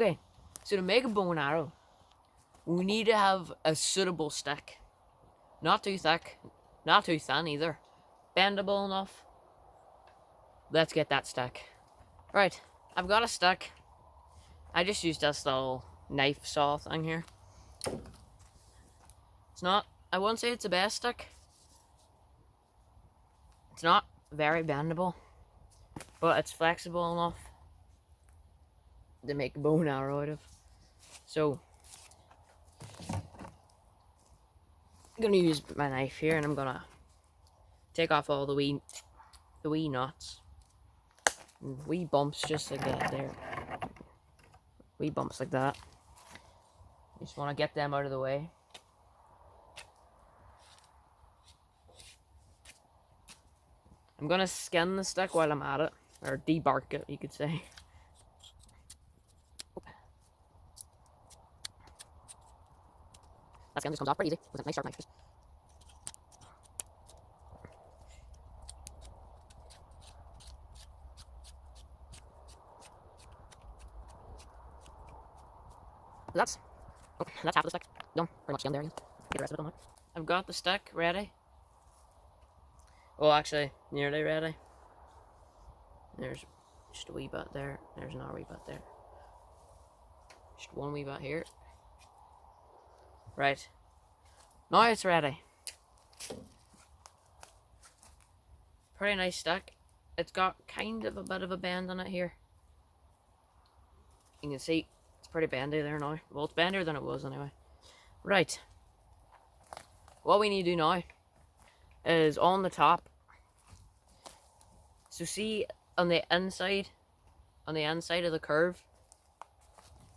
Okay, so to make a bow and arrow, we need to have a suitable stick. Not too thick, not too thin either. Bendable enough. Let's get that stick. Right, I've got a stick. I just used this little knife saw thing here. It's not, I wouldn't say it's the best stick. It's not very bendable, but it's flexible enough to make a bow and arrow out of. So, I'm gonna use my knife here, and I'm gonna take off all the wee knots, and wee bumps just like that there. Wee bumps like that. You just want to get them out of the way. I'm gonna skin the stick while I'm at it, or debark it, you could say. That skin just comes off pretty easy with a nice sharp knife. That's half of the stick done. Pretty much done there again. Get the rest of it done now. I've got the stick ready. Well, actually, nearly ready. There's just a wee bit there. There's another wee bit there. Just one wee bit here. Right. Now it's ready. Pretty nice stick. It's got kind of a bit of a bend on it here. You can see it's pretty bendy there now. Well, it's bendier than it was anyway. Right. What we need to do now is on the top. So see on the inside of the curve,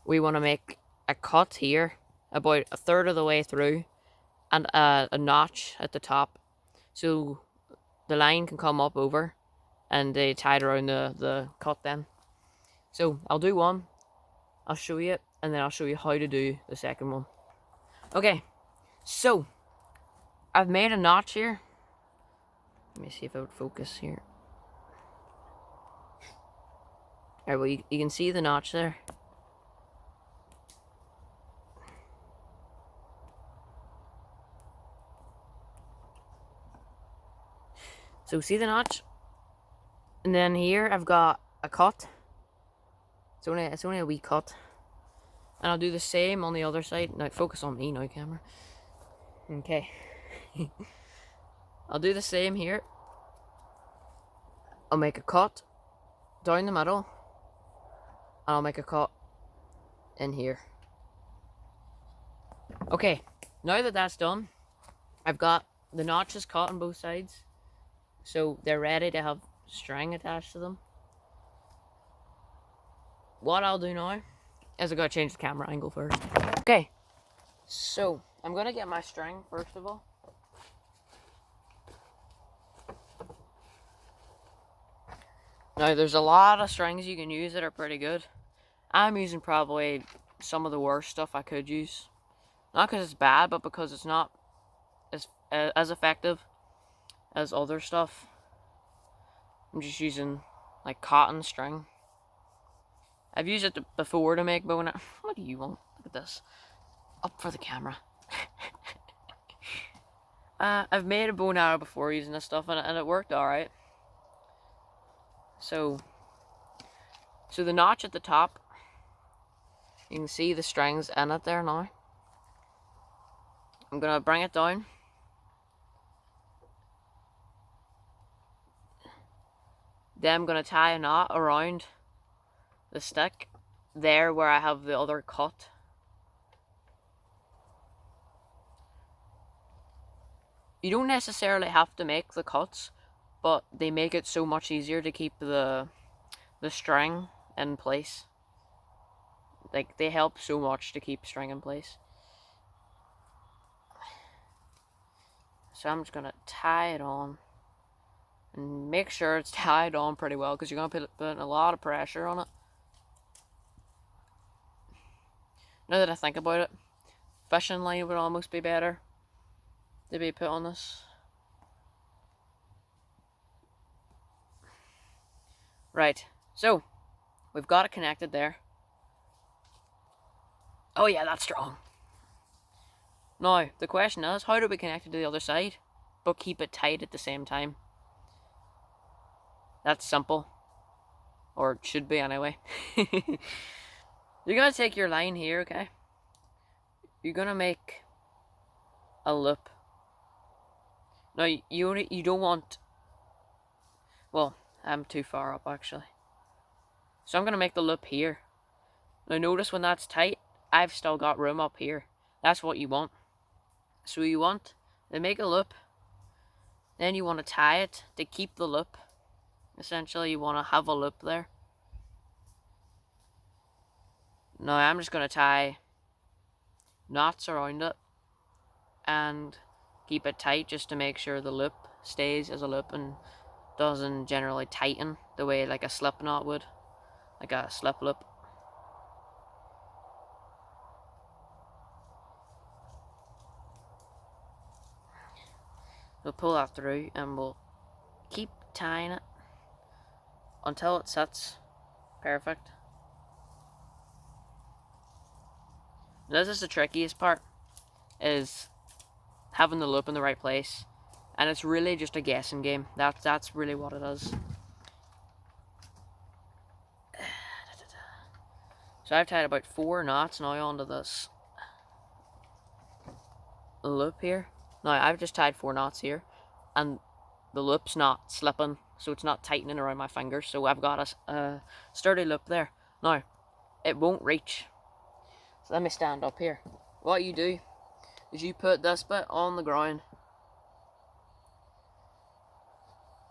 we want to make a cut here about a third of the way through, and a notch at the top, so the line can come up over and they tie it around the cut then. So I'll do one, I'll show you it, and then I'll show you how to do the second one. Okay, so I've made a notch here. Let me see if I would focus here. Alright, well, you can see the notch there. So see the notch? And then here I've got a cut. It's only a wee cut. And I'll do the same on the other side. Now focus on me now, camera. Okay. I'll do the same here. I'll make a cut down the middle. And I'll make a cut in here. Okay, now that that's done, I've got the notches cut on both sides, so they're ready to have string attached to them. What I'll do now is I've got to change the camera angle first. Okay, so I'm going to get my string first of all. Now there's a lot of strings you can use that are pretty good. I'm using probably some of the worst stuff I could use. Not because it's bad, but because it's not as effective as other stuff. I'm just using like cotton string. I've used it before to make bow and arrow. What do you want? Look at this. Up for the camera. I've made a bow and arrow before using this stuff, and it worked alright. So the notch at the top, you can see the strings in it there now. I'm gonna bring it down. Then I'm gonna tie a knot around the stick there where I have the other cut. You don't necessarily have to make the cuts, but they make it so much easier to keep the string in place. Like, they help so much to keep string in place. So I'm just gonna tie it on and make sure it's tied on pretty well, because you're gonna put a lot of pressure on it. Now that I think about it, fishing line would almost be better to be put on this. Right, so we've got it connected there. Oh yeah, that's strong. Now, the question is, how do we connect it to the other side, but keep it tight at the same time? That's simple. Or it should be anyway. You're gonna take your line here, okay? You're gonna make a loop. Now, you don't want... Well, I'm too far up, actually. So I'm gonna make the loop here. Now notice when that's tight, I've still got room up here. That's what you want. So you want to make a loop, then you want to tie it to keep the loop. Essentially, you want to have a loop there. Now I'm just going to tie knots around it and keep it tight just to make sure the loop stays as a loop and doesn't generally tighten the way like a slip knot would, like a slip loop. We'll pull that through and we'll keep tying it until it sits perfect. This is the trickiest part, is having the loop in the right place, and it's really just a guessing game. That's really what it is. So I've tied about 4 knots now onto this loop here. Now I've just tied 4 knots here, and the loop's not slipping, so it's not tightening around my fingers. So I've got a sturdy loop there. Now it won't reach. So let me stand up here. What you do is you put this bit on the ground.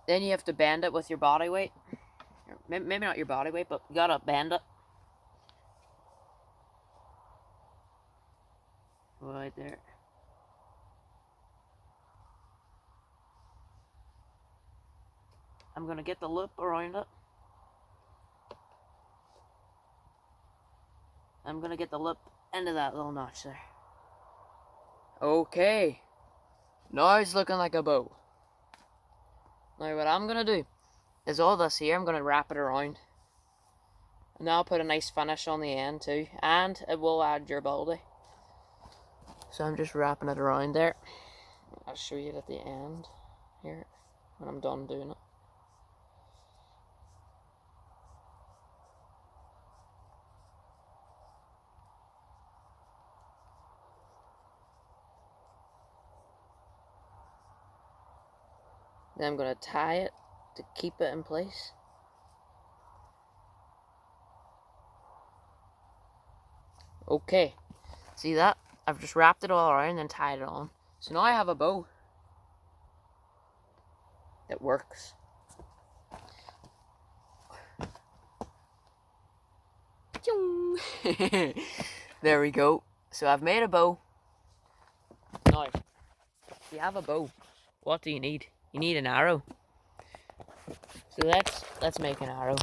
Then you have to bend it with your body weight. Maybe not your body weight, but you gotta bend it. Right there. I'm gonna get the loop around it. I'm gonna get the loop into that little notch there. Okay. Now it's looking like a bow. Now what I'm gonna do is all this here, I'm gonna wrap it around. And that'll put a nice finish on the end too. And it will add durability. So I'm just wrapping it around there. I'll show you it at the end here when I'm done doing it. Then I'm going to tie it to keep it in place. Okay, see that? I've just wrapped it all around and tied it on. So now I have a bow that works. There we go. So I've made a bow. Now, if you have a bow, what do you need? You need an arrow. So let's make an arrow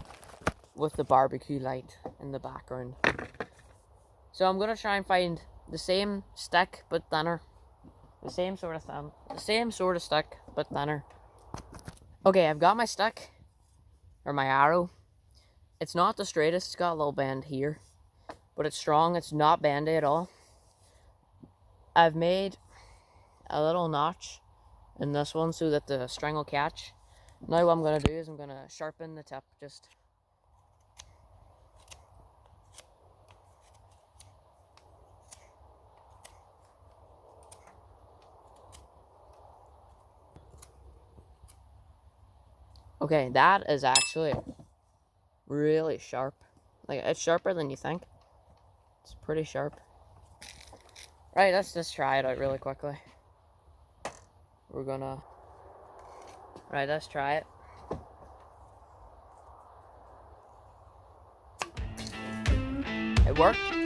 with the barbecue light in the background. So I'm gonna try and find the same stick but thinner. The same sort of stick but thinner. Okay, I've got my stick, or my arrow. It's not the straightest, it's got a little bend here, but it's strong, it's not bendy at all. I've made a little notch in this one so that the string will catch. Now what I'm going to do is I'm going to sharpen the tip just. Okay, that is actually really sharp. Like, it's sharper than you think. It's pretty sharp. Right, let's just try it out really quickly. We're gonna... Right, let's try it. It worked.